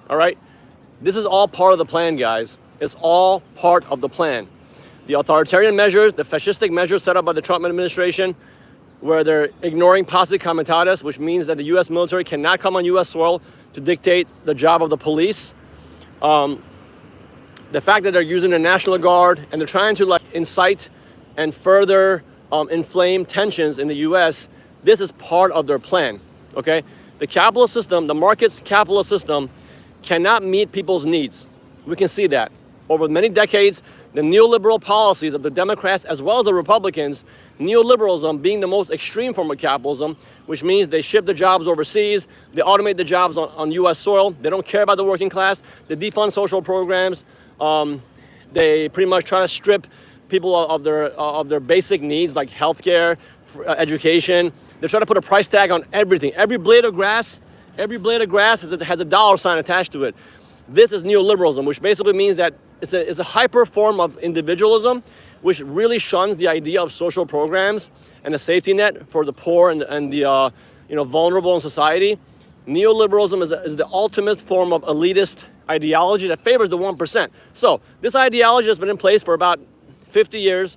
all right? This is all part of the plan, guys. It's all part of the plan. The authoritarian measures, the fascistic measures set up by the Trump administration, where they're ignoring posse comitatus, which means that the U.S. military cannot come on U.S. soil to dictate the job of the police. The fact that they're using the National Guard and they're trying to like incite and further inflame tensions in the U.S., this is part of their plan, okay? The capitalist system, the market's capitalist system, cannot meet people's needs. We can see that. Over many decades, the neoliberal policies of the Democrats as well as the Republicans, neoliberalism being the most extreme form of capitalism, which means they ship the jobs overseas, they automate the jobs on U.S. soil, they don't care about the working class, they defund social programs, they pretty much try to strip people of their basic needs like healthcare, education. They try to put a price tag on everything. Every blade of grass has a dollar sign attached to it. This is neoliberalism, which basically means that it's a hyper form of individualism, which really shuns the idea of social programs and a safety net for the poor and the vulnerable in society. Neoliberalism is the ultimate form of elitist ideology that favors the 1%. So this ideology has been in place for about 50 years.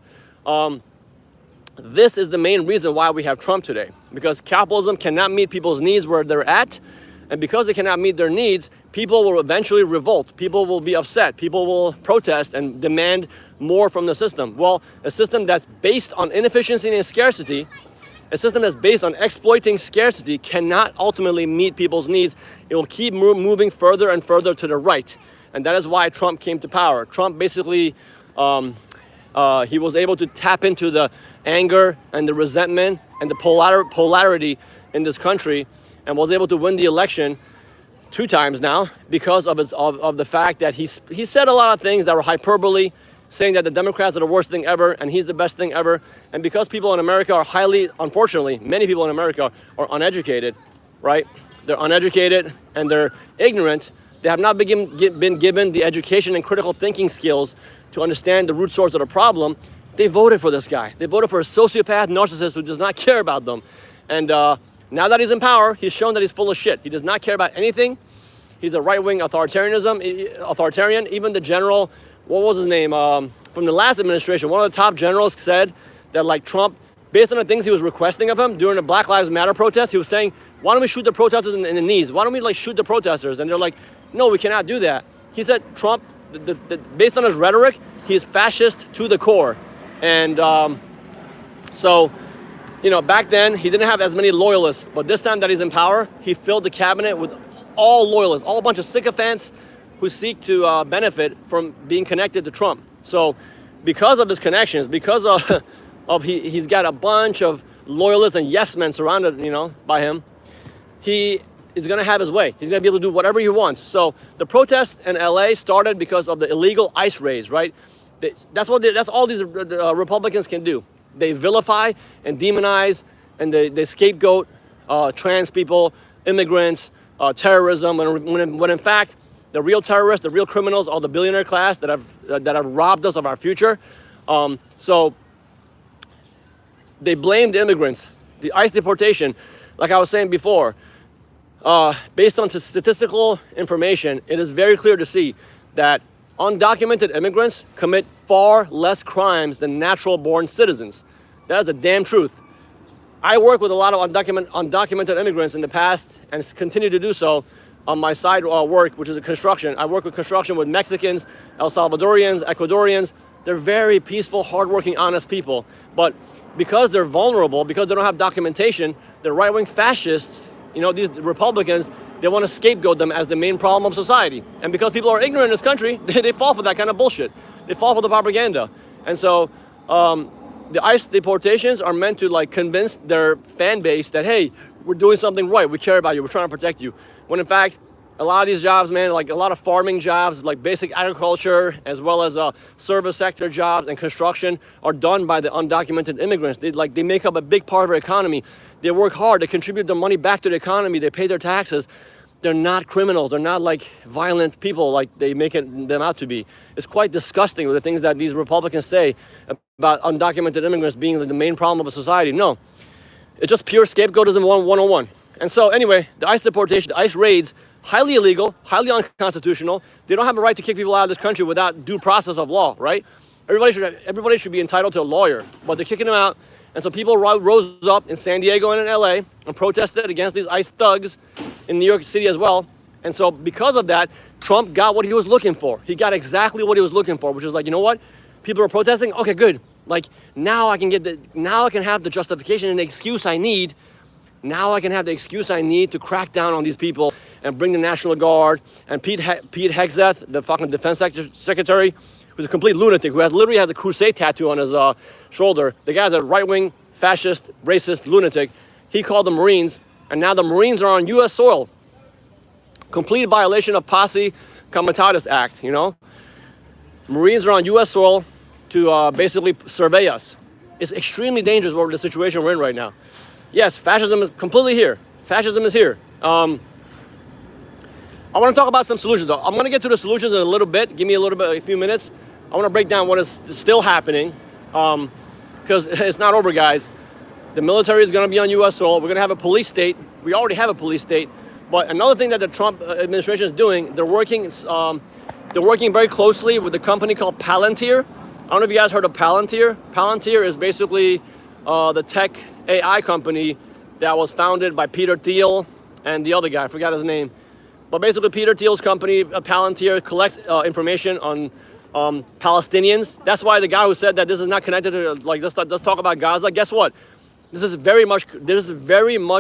This is the main reason why we have Trump today, because capitalism cannot meet people's needs where they're at. And because they cannot meet their needs, people will eventually revolt. People will be upset. People will protest and demand more from the system. Well, a system that's based on inefficiency and scarcity, a system that's based on exploiting scarcity cannot ultimately meet people's needs. It will keep moving further and further to the right. And that is why Trump came to power. Trump basically, he was able to tap into the anger and the resentment and the polarity in this country, and was able to win the election 2 times now because of the fact that he said a lot of things that were hyperbole, saying that the Democrats are the worst thing ever and he's the best thing ever. And because people in America are unfortunately, many people in America are uneducated, right? They're uneducated and they're ignorant. They have not been given the education and critical thinking skills to understand the root source of the problem. They voted for this guy. They voted for a sociopath narcissist who does not care about them. And now that he's in power, he's shown that he's full of shit. He does not care about anything. He's a right-wing authoritarian. Even the general, what was his name? From the last administration, one of the top generals said that like Trump, based on the things he was requesting of him during the Black Lives Matter protest, he was saying, why don't we shoot the protesters in the knees? Why don't we like shoot the protesters? And they're like, no, we cannot do that. He said Trump, based on his rhetoric, he is fascist to the core. And back then, he didn't have as many loyalists, but this time that he's in power, he filled the cabinet with all loyalists, all a bunch of sycophants who seek to benefit from being connected to Trump. So because of his connections, because he's got a bunch of loyalists and yes men surrounded, by him, he is going to have his way. He's going to be able to do whatever he wants. So the protests in LA started because of the illegal ICE raids, right? That's all these Republicans can do. They vilify and demonize and they scapegoat trans people, immigrants, terrorism, when in fact the real terrorists, the real criminals are the billionaire class that have robbed us of our future. So they blamed immigrants. The ICE deportation, like I was saying before, based on statistical information, it is very clear to see that undocumented immigrants commit far less crimes than natural-born citizens. That is the damn truth. I work with a lot of undocumented immigrants in the past and continue to do so on my side work, which is construction. I work with construction with Mexicans, El Salvadorians, Ecuadorians. They're very peaceful, hardworking, honest people. But because they're vulnerable, because they don't have documentation, they're right-wing fascists. These Republicans, they want to scapegoat them as the main problem of society. And because people are ignorant in this country, they fall for that kind of bullshit. They fall for the propaganda. And so the ICE deportations are meant to convince their fan base that, hey, we're doing something right. We care about you. We're trying to protect you. When in fact, a lot of these jobs, man, like a lot of farming jobs, like basic agriculture, as well as service sector jobs and construction are done by the undocumented immigrants. They make up a big part of our economy. They work hard. They contribute their money back to the economy. They pay their taxes. They're not criminals. They're not violent people like they make them out to be. It's quite disgusting with the things that these Republicans say about undocumented immigrants being the main problem of a society. No, it's just pure scapegoatism 101. And so anyway, the ICE deportation, the ICE raids highly illegal, highly unconstitutional. They don't have a right to kick people out of this country without due process of law, right? Everybody should be entitled to a lawyer, but they're kicking them out. And so people rose up in San Diego and in LA and protested against these ICE thugs in New York City as well. And so because of that, Trump got what he was looking for. He got exactly what he was looking for, which is like, you know what? People are protesting. Okay, good. Like now I can have the justification and the excuse I need. Now I can have the excuse I need to crack down on these people and bring the National Guard and Pete Hegseth, the fucking defense secretary, who's a complete lunatic, who literally has a crusade tattoo on his shoulder. The guy's a right-wing, fascist, racist lunatic. He called the Marines, and now the Marines are on U.S. soil. Complete violation of Posse Comitatus Act, you know? Marines are on U.S. soil to basically survey us. It's extremely dangerous what the situation we're in right now. Yes, fascism is completely here. Fascism is here. I want to talk about some solutions, though. I'm going to get to the solutions in a little bit. Give me a few minutes. I want to break down what is still happening, because it's not over, guys. The military is going to be on U.S. soil. We're going to have a police state. We already have a police state. But another thing that the Trump administration is doing, they're working very closely with a company called Palantir. I don't know if you guys heard of Palantir. Palantir is basically the tech AI company that was founded by Peter Thiel and the other guy. I forgot his name. But basically, Peter Thiel's company, Palantir, collects information on Palestinians. That's why the guy who said that this is not connected to, like, let's talk about Gaza. Guess what? This is very much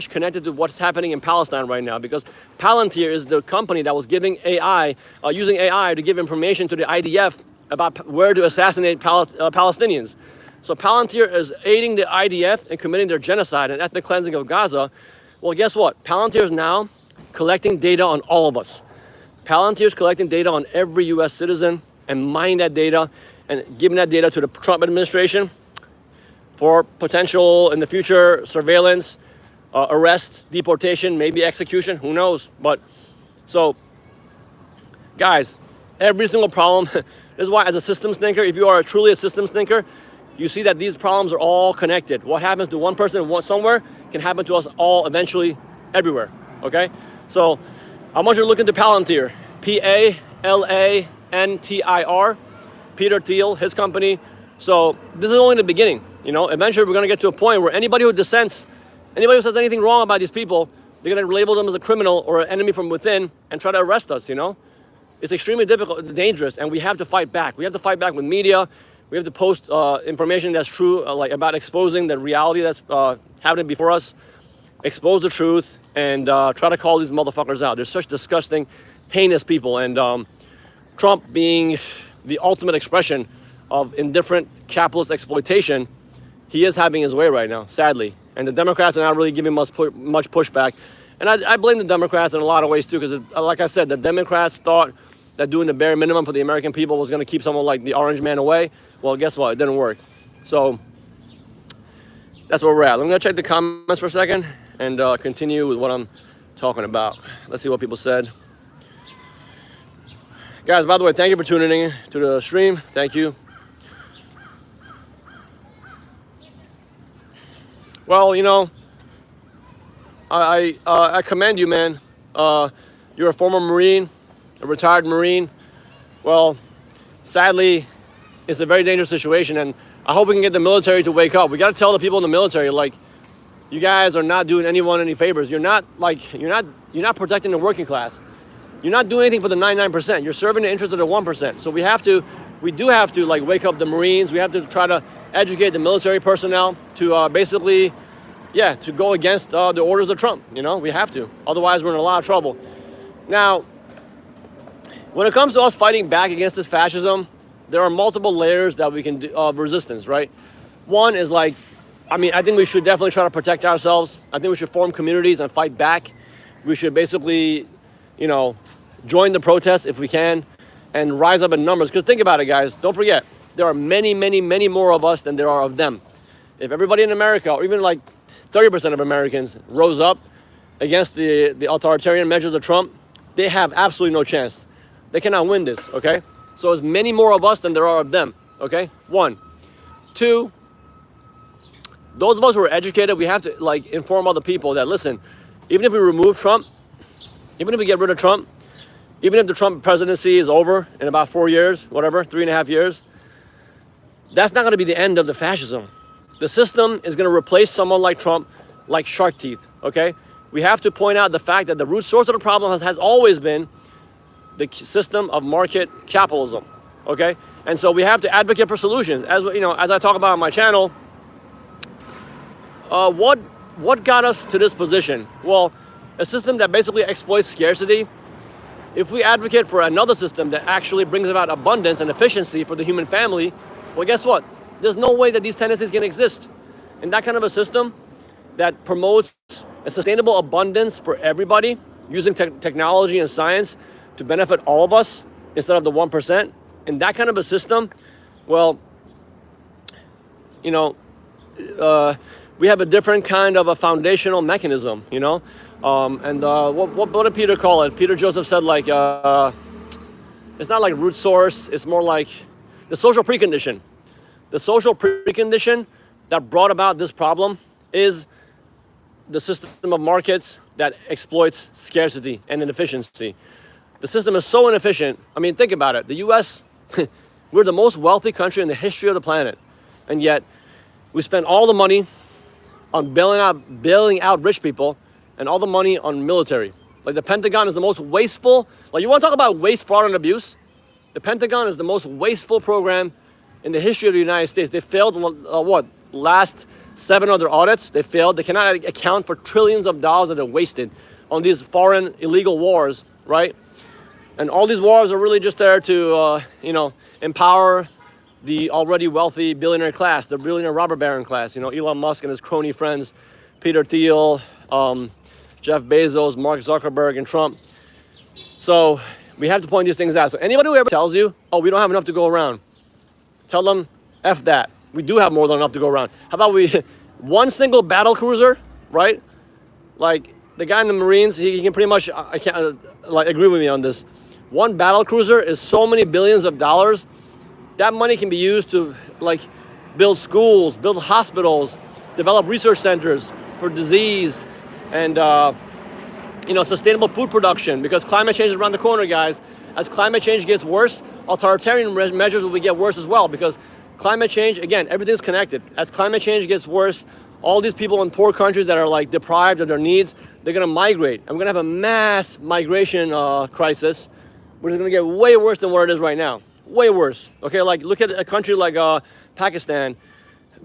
connected to what's happening in Palestine right now, because Palantir is the company that was giving using AI to give information to the IDF about where to assassinate Palestinians. So Palantir is aiding the IDF in committing their genocide and ethnic cleansing of Gaza. Well, guess what? Palantir is now collecting data on all of us. Palantir is collecting data on every U.S. citizen and mining that data and giving that data to the Trump administration for potential, in the future, surveillance, arrest, deportation, maybe execution, who knows? But so, guys, every single problem, this is why as a systems thinker, if you are truly a systems thinker, you see that these problems are all connected. What happens to one person somewhere can happen to us all eventually everywhere, okay? So I want you to look into Palantir, Palantir, Peter Thiel, his company. So this is only the beginning, you know? Eventually we're gonna get to a point where anybody who dissents, anybody who says anything wrong about these people, they're gonna label them as a criminal or an enemy from within and try to arrest us, you know? It's extremely difficult, dangerous, and we have to fight back. We have to fight back with media. We have to post information that's true, like about exposing the reality that's happening before us, expose the truth, and try to call these motherfuckers out. They're such disgusting, heinous people, and Trump being the ultimate expression of indifferent capitalist exploitation, he is having his way right now, sadly. And the Democrats are not really giving much pushback. And I blame the Democrats in a lot of ways too, because like I said, the Democrats thought that doing the bare minimum for the American people was going to keep someone like the Orange Man away. Well, guess what? It didn't work. So that's where we're at. Let me go check the comments for a second and continue with what I'm talking about. Let's see what people said. Guys, by the way, thank you for tuning in to the stream. Thank you. Well, you know, I commend you, man. You're a former Marine, a retired Marine. Well, sadly, it's a very dangerous situation, and I hope we can get the military to wake up. We got to tell the people in the military, like, you guys are not doing anyone any favors. You're not protecting the working class. You're not doing anything for the 99%. You're serving the interests of the 1%. So we do have to like wake up the Marines. We have to try to educate the military personnel to basically, to go against the orders of Trump. You know, we have to. Otherwise, we're in a lot of trouble. Now, when it comes to us fighting back against this fascism, there are multiple layers that we can do of resistance, right? One is like, I think we should definitely try to protect ourselves. I think we should form communities and fight back. We should basically, you know, join the protests if we can and rise up in numbers. Because think about it, guys. Don't forget, there are many, many, many more of us than there are of them. If everybody in America, or even like 30% of Americans, rose up against the authoritarian measures of Trump, they have absolutely no chance. They cannot win this, okay? So there's many more of us than there are of them, okay? 1. 2, those of us who are educated, we have to like inform other people that, listen, even if we remove Trump, Even if we get rid of Trump, even if the Trump presidency is over in about 4 years, whatever, 3.5 years, that's not going to be the end of the fascism. The system is going to replace someone like Trump like shark teeth, okay? We have to point out the fact that the root source of the problem has always been the system of market capitalism, okay? And so we have to advocate for solutions. As you know, as I talk about on my channel, what got us to this position? Well, a system that basically exploits scarcity. If we advocate for another system that actually brings about abundance and efficiency for the human family, well, guess what? There's no way that these tendencies can exist. And that kind of a system that promotes a sustainable abundance for everybody, using technology and science to benefit all of us instead of the 1%, in that kind of a system, well, you know, we have a different kind of a foundational mechanism, you know? What did Peter call it? Peter Joseph said, like, it's not like root source, it's more like the social precondition. The social precondition that brought about this problem is the system of markets that exploits scarcity and inefficiency. The system is so inefficient. I mean, think about it. The US, we're the most wealthy country in the history of the planet. And yet we spend all the money on bailing out rich people and all the money on military. Like the Pentagon is the most wasteful. Like, you want to talk about waste, fraud, and abuse? The Pentagon is the most wasteful program in the history of the United States. They failed, last 7 other audits, they failed. They cannot account for trillions of dollars that they wasted on these foreign illegal wars, right? And all these wars are really just there to, empower the already wealthy billionaire class, the billionaire robber baron class. You know, Elon Musk and his crony friends, Peter Thiel, Jeff Bezos, Mark Zuckerberg, and Trump. So we have to point these things out. So anybody who ever tells you, oh, we don't have enough to go around, tell them, F that. We do have more than enough to go around. How about one single battle cruiser, right? Like the guy in the Marines, he can pretty much, I can't agree with me on this. One battle cruiser is so many billions of dollars. That money can be used to build schools, build hospitals, develop research centers for disease, and sustainable food production, because climate change is around the corner, guys. As climate change gets worse, authoritarian measures will get worse as well, because climate change, again, everything's connected. As climate change gets worse, all these people in poor countries that are deprived of their needs, they're gonna migrate. And we're gonna have a mass migration crisis, which is gonna get way worse than what it is right now. Way worse, okay? Like, look at a country like Pakistan,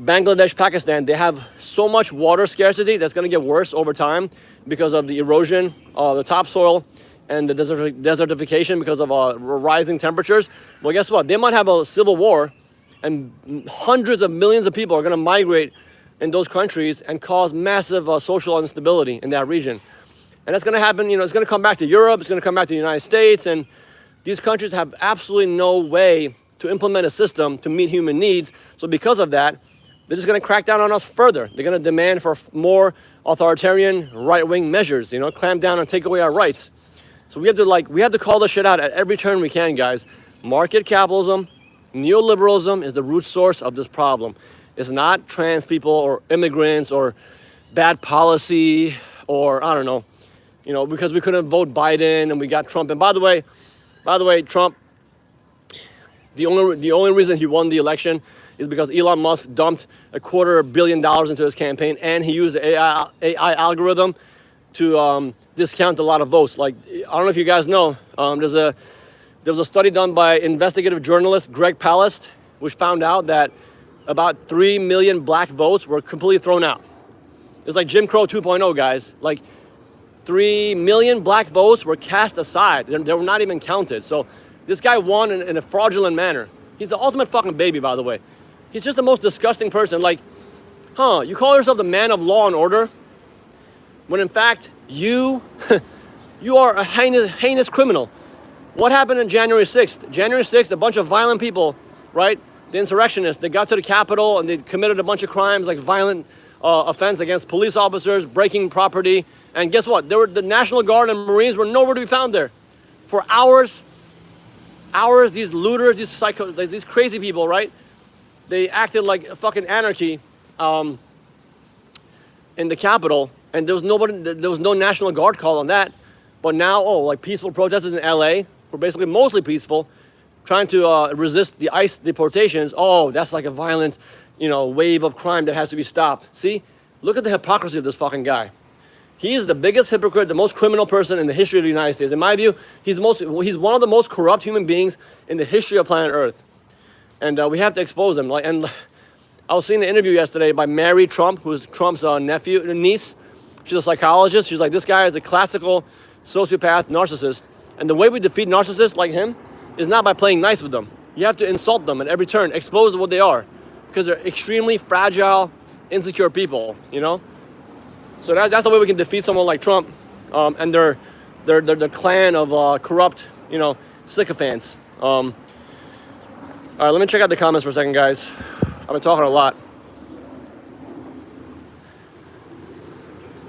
Bangladesh, Pakistan. They have so much water scarcity that's gonna get worse over time because of the erosion of the topsoil and the desertification because of rising temperatures. Well, guess what? They might have a civil war, and hundreds of millions of people are gonna migrate in those countries and cause massive social instability in that region. And that's gonna happen, it's gonna come back to Europe, it's gonna come back to the United States, and these countries have absolutely no way to implement a system to meet human needs. So because of that, they're just gonna crack down on us further. They're gonna demand for more authoritarian right-wing measures, clamp down and take away our rights. So we have to call this shit out at every turn we can, guys. Market capitalism, neoliberalism is the root source of this problem. It's not trans people or immigrants or bad policy or, I don't know, because we couldn't vote Biden and we got Trump. And by the way, Trump, the only reason he won the election is because Elon Musk dumped $250 million into his campaign, and he used the AI algorithm to discount a lot of votes. Like, I don't know if you guys know, there was a study done by investigative journalist Greg Palast, which found out that about 3 million black votes were completely thrown out. It's like Jim Crow 2.0, guys. Like, 3 million black votes were cast aside. They were not even counted. So this guy won in a fraudulent manner. He's the ultimate fucking baby, by the way. He's just the most disgusting person. Like, you call yourself the man of law and order, when in fact, you are a heinous criminal. What happened on January 6th? January 6th, a bunch of violent people, right? The insurrectionists, they got to the Capitol and they committed a bunch of crimes, like violent offense against police officers, breaking property. And guess what? The National Guard and Marines were nowhere to be found there. For hours, these looters, these crazy people, right? They acted like fucking anarchy in the Capitol, and there was no National Guard call on that. But now, like peaceful protesters in LA were basically mostly peaceful, trying to resist the ICE deportations. Oh, that's like a violent, wave of crime that has to be stopped. See, look at the hypocrisy of this fucking guy. He is the biggest hypocrite, the most criminal person in the history of the United States. In my view, he's one of the most corrupt human beings in the history of planet Earth. And we have to expose him. And I was seeing an interview yesterday by Mary Trump, who's Trump's niece. She's a psychologist. She's like, this guy is a classical sociopath, narcissist. And the way we defeat narcissists like him is not by playing nice with them. You have to insult them at every turn, expose what they are, because they're extremely fragile, insecure people, So that's the way we can defeat someone like Trump and their clan of corrupt, sycophants. All right, let me check out the comments for a second, guys. I've been talking a lot.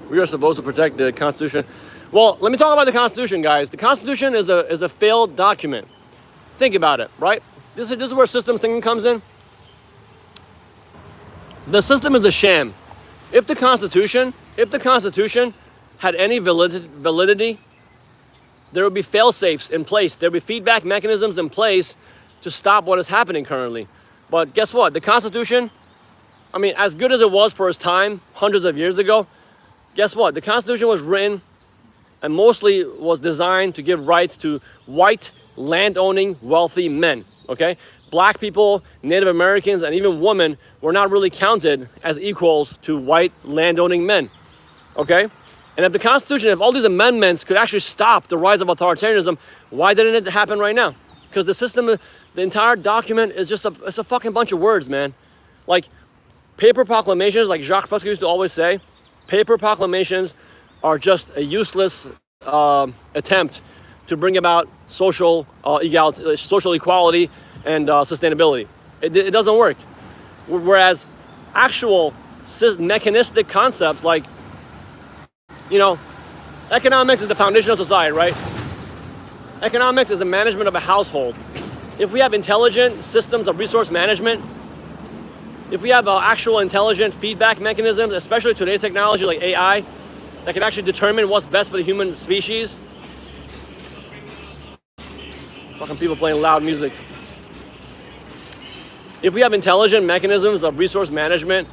We are supposed to protect the Constitution. Well, let me talk about the Constitution, guys. The Constitution is a failed document. Think about it, right? This is where systems thinking comes in. The system is a sham. If the Constitution had any validity, there would be fail-safes in place. There would be feedback mechanisms in place to stop what is happening currently. But guess what? The Constitution, as good as it was for its time, hundreds of years ago, guess what? The Constitution was written and mostly was designed to give rights to white, land-owning, wealthy men, okay? Black people, Native Americans, and even women were not really counted as equals to white, land-owning men, okay? And if all these amendments could actually stop the rise of authoritarianism, why didn't it happen right now? Because the system, the entire document is it's a fucking bunch of words, man. Like paper proclamations, like Jacques Fresco used to always say, paper proclamations are just a useless attempt to bring about social equality and sustainability. It doesn't work. Whereas actual mechanistic concepts like, economics is the foundation of society, right? Economics is the management of a household. If we have intelligent systems of resource management, if we have actual intelligent feedback mechanisms, especially today's technology like AI, that can actually determine what's best for the human species. Fucking people playing loud music. If we have intelligent mechanisms of resource management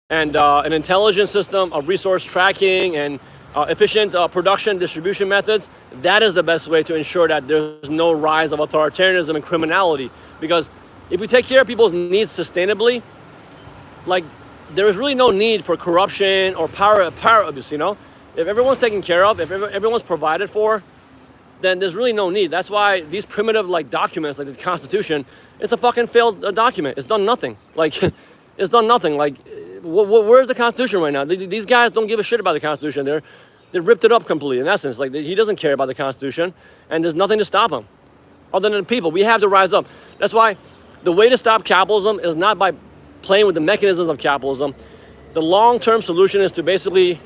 and an intelligent system of resource tracking and efficient production distribution methods, that is the best way to ensure that there's no rise of authoritarianism and criminality. Because if we take care of people's needs sustainably, like there is really no need for corruption or power abuse, If everyone's taken care of, if everyone's provided for, then there's really no need. That's why these primitive documents like the Constitution, it's a fucking failed document. It's done nothing. It's done nothing. Where's the Constitution right now? These guys don't give a shit about the Constitution. They ripped it up completely. In essence, he doesn't care about the Constitution, and there's nothing to stop him, other than the people. We have to rise up. That's why the way to stop capitalism is not by playing with the mechanisms of capitalism. The long-term solution is to basically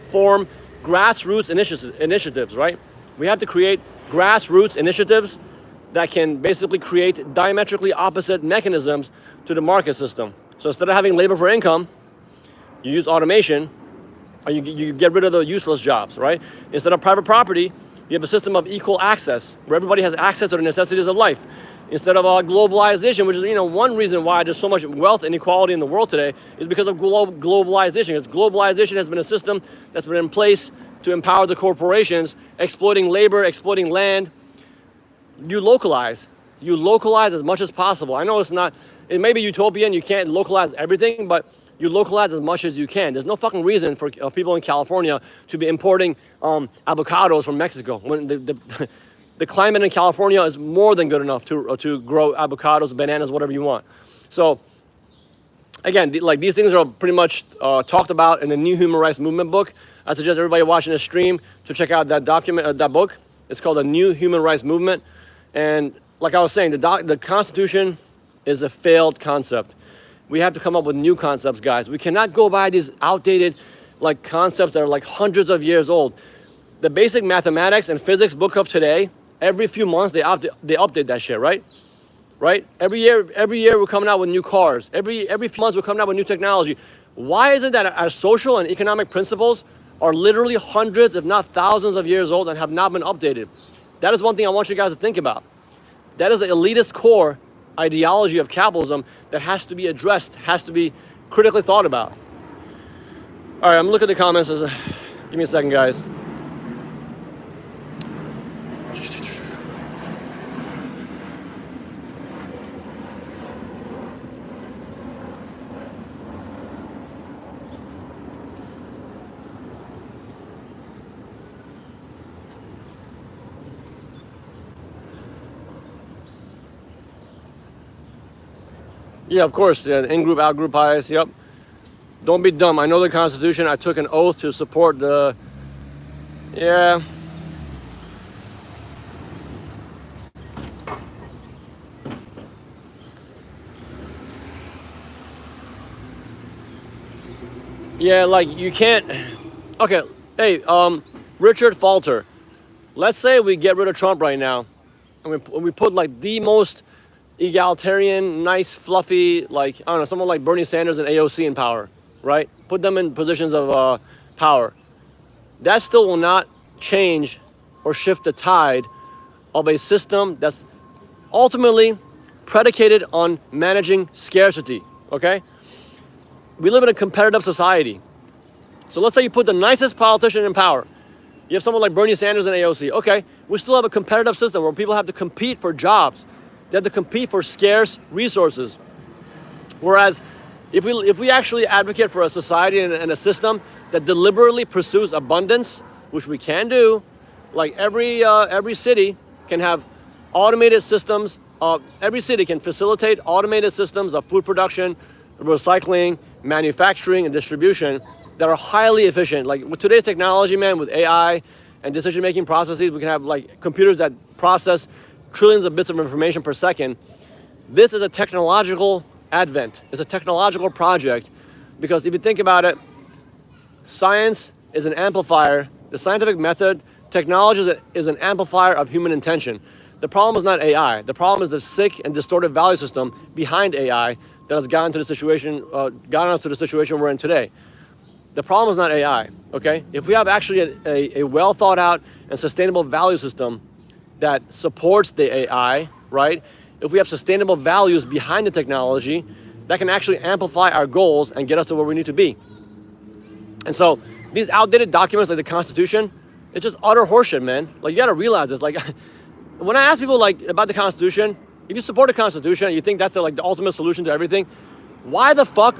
form grassroots initiatives, right? We have to create grassroots initiatives that can basically create diametrically opposite mechanisms to the market system. So instead of having labor for income, you use automation, or you get rid of the useless jobs, right? Instead of private property, you have a system of equal access, where everybody has access to the necessities of life. Instead of globalization, which is one reason why there's so much wealth inequality in the world today, is because of globalization. Because globalization has been a system that's been in place to empower the corporations, exploiting labor, exploiting land. You localize as much as possible. I know it may be utopian, you can't localize everything, but you localize as much as you can. There's no fucking reason for people in California to be importing avocados from Mexico when the climate in California is more than good enough to grow avocados, bananas, whatever you want. So again, these things are pretty much talked about in the New Human Rights Movement book. I suggest everybody watching this stream to check out that document, that book. It's called The New Human Rights Movement. And like I was saying, the Constitution is a failed concept. We have to come up with new concepts, guys. We cannot go by these outdated concepts that are hundreds of years old. The basic mathematics and physics book of today, every few months they update that shit, right? Right? Every year we're coming out with new cars. Every few months we're coming out with new technology. Why is it that our social and economic principles are literally hundreds, if not thousands of years old and have not been updated. That is one thing I want you guys to think about. That is the elitist core ideology of capitalism that has to be addressed, has to be critically thought about. All right, I'm looking at the comments. Give me a second, guys. Yeah, of course. Yeah, in-group, out-group bias. Yep. Don't be dumb. I know the Constitution. I took an oath to support the... Yeah. Yeah, like, you can't... Okay, hey, Richard Falter. Let's say we get rid of Trump right now, and we put, like, the most egalitarian, nice, fluffy, like, I don't know, someone like Bernie Sanders and AOC in power, right? Put them in positions of power. That still will not change or shift the tide of a system that's ultimately predicated on managing scarcity, okay? We live in a competitive society. So let's say you put the nicest politician in power. You have someone like Bernie Sanders and AOC. Okay, we still have a competitive system where people have to compete for jobs. They have to compete for scarce resources. Whereas if we actually advocate for a society and a system that deliberately pursues abundance, which we can do, like every city can have automated systems. Every city can facilitate automated systems of food production, recycling, manufacturing, and distribution that are highly efficient. Like with today's technology, man, with AI and decision-making processes, we can have like computers that process trillions of bits of information per second. This is a technological advent. It's a technological project because if you think about it, science is an amplifier. The scientific method, technology is an amplifier of human intention. The problem is not AI. The problem is the sick and distorted value system behind AI that has gotten us to the situation we're in today. The problem is not AI, okay? If we have actually a well thought out and sustainable value system that supports the AI, right? If we have sustainable values behind the technology, that can actually amplify our goals and get us to where we need to be. And so these outdated documents like the Constitution, it's just utter horseshit, man. Like you gotta realize this. Like when I ask people like about the Constitution, if you support the Constitution, you think that's like the ultimate solution to everything, why the fuck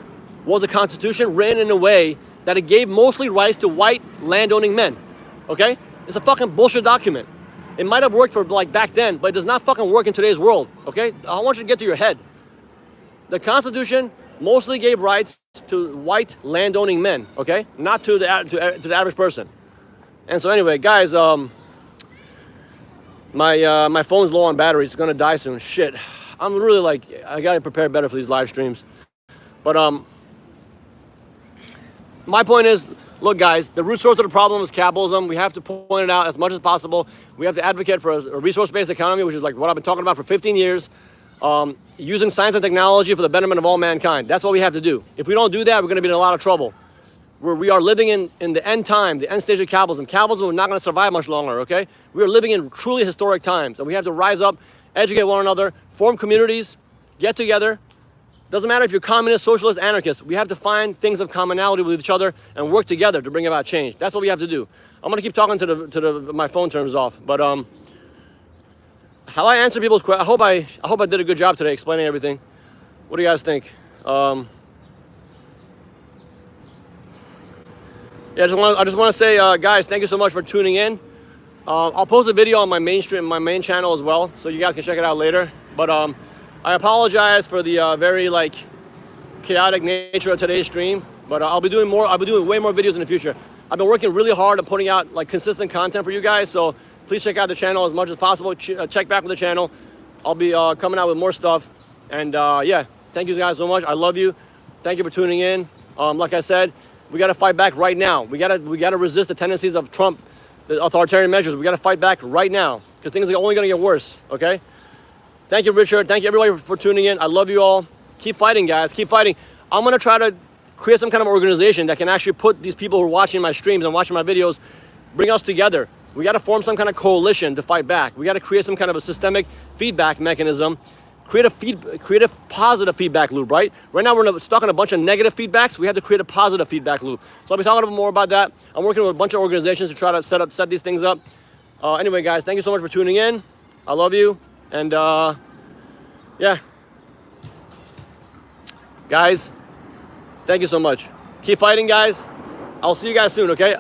was the Constitution written in a way that it gave mostly rights to white landowning men? Okay? It's a fucking bullshit document. It might have worked for like back then, but it does not fucking work in today's world, okay? I want you to get to your head. The Constitution mostly gave rights to white landowning men, okay? Not to the average person. And so anyway, guys, my phone's low on battery. It's gonna die soon. Shit. I'm really like, I gotta prepare better for these live streams. But my point is, look, guys, the root source of the problem is capitalism. We have to point it out as much as possible. We have to advocate for a resource-based economy, which is like what I've been talking about for 15 years, using science and technology for the betterment of all mankind. That's what we have to do. If we don't do that, we're going to be in a lot of trouble. We are living in the end time, the end stage of capitalism. Capitalism is not going to survive much longer, okay? We are living in truly historic times, and we have to rise up, educate one another, form communities, get together. Doesn't matter if you're communist, socialist, anarchist. We have to find things of commonality with each other and work together to bring about change. That's what we have to do. I'm gonna keep talking to my phone turns off. But how I answer people's questions, I hope I did a good job today explaining everything. What do you guys think? Yeah, I just want to say, guys, thank you so much for tuning in. I'll post a video on my main channel as well, so you guys can check it out later. But I apologize for the very like chaotic nature of today's stream, but I'll be doing way more videos in the future. I've been working really hard on putting out like consistent content for you guys, so please check out the channel as much as possible. Check back with the channel. I'll be coming out with more stuff. And yeah, thank you guys so much. I love you. Thank you for tuning in. Like I said, we got to fight back right now. We got to resist the tendencies of Trump, the authoritarian measures. We got to fight back right now because things are only going to get worse. Okay. Thank you, Richard. Thank you, everybody, for tuning in. I love you all. Keep fighting, guys. Keep fighting. I'm going to try to create some kind of organization that can actually put these people who are watching my streams and watching my videos, bring us together. We got to form some kind of coalition to fight back. We got to create some kind of a systemic feedback mechanism, create a positive feedback loop, right? Right now we're stuck in a bunch of negative feedbacks. We have to create a positive feedback loop. So I'll be talking a bit more about that. I'm working with a bunch of organizations to try to set these things up. Anyway, guys, thank you so much for tuning in. I love you. And yeah. Guys, thank you so much. Keep fighting, guys. I'll see you guys soon, okay?